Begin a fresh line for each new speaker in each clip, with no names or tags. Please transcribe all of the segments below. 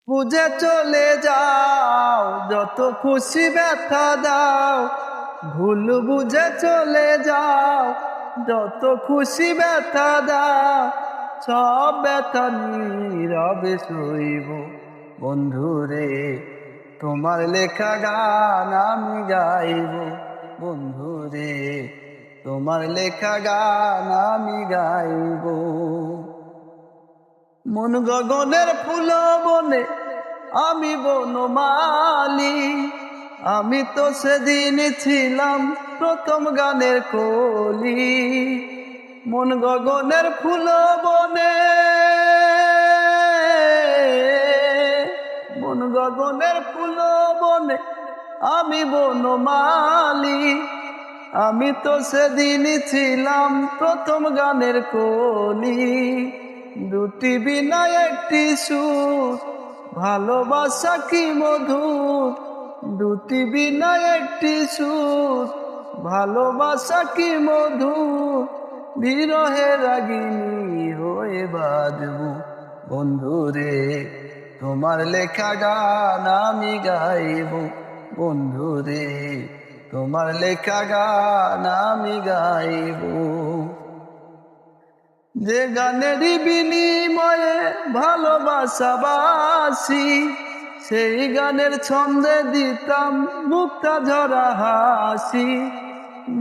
বুঝে চলে যাও, যত খুশি ব্যথা দাও। ভুল বুঝে চলে যাও, যত খুশি ব্যথা দাও। সব ব্যথা নীরবে সইব বন্ধুরে, তোমার লেখা গান আমি গাইব বন্ধুরে, তোমার লেখা গান আমি গাইব। মন গগনের ফুল বনে আমি বনমালী, আমি তো সেদিন ছিলাম প্রথম গানের কলি। মন গগনের ফুল বনে, মন গগনের ফুল বনে আমি বনমালী, আমি তো সেদিন ছিলাম প্রথম গানের কলি। দুটি বিনা একটি সুর, ভালোবাসা কি মধুর। দুটি বিনা একটি সুর, ভালোবাসা কি মধুর। বিরহে রাগিনী হয়ে বাজব বন্ধুরে, তোমার লেখা গান আমি গাইব বন্ধুরে, তোমার লেখা গান আমি গাইব। যে গানেরই বিনিময়ে ভালোবাসাবাসি, সেই গানের ছন্দে দিতাম মুক্তা ঝরা হাসি।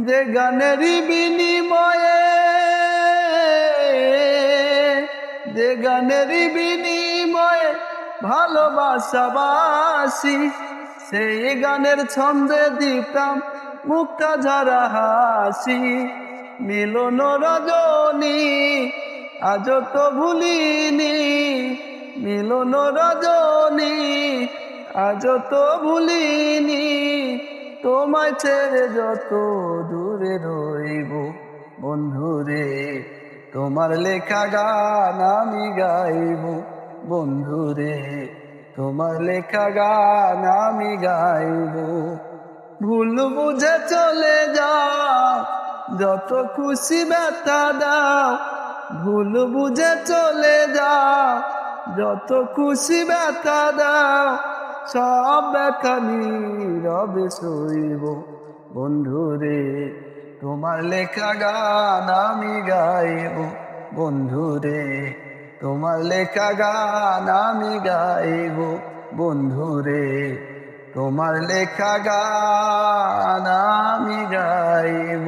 যে গানেরই বিনিময়ে, যে গানেরই বিনিময়ে ভালোবাসাবাসি, সেই গানের ছন্দে দিতাম মুক্তা ঝরা হাসি। মিলন রজনী আজ তো ভুলিনি, মিলন রজনী আজ তো ভুলিনি। তোমায় ছেড়ে যত দূরে রইব বন্ধুরে, তোমার লেখা গান আমি গাইব বন্ধুরে, তোমার লেখা গান আমি গাইব। ভুল বুঝে চলে যাও, যত খুশি ব্যথা দাও। ভুল বুঝে চলে যাও, যত খুশি ব্যথা দাও। সব ব্যথা নীরবে সইব বন্ধুরে, তোমার লেখা গান আমি গাইব বন্ধুরে, তোমার লেখা গান আমি গাইব বন্ধুরে, তোমার লেখা গান আমি গাইব।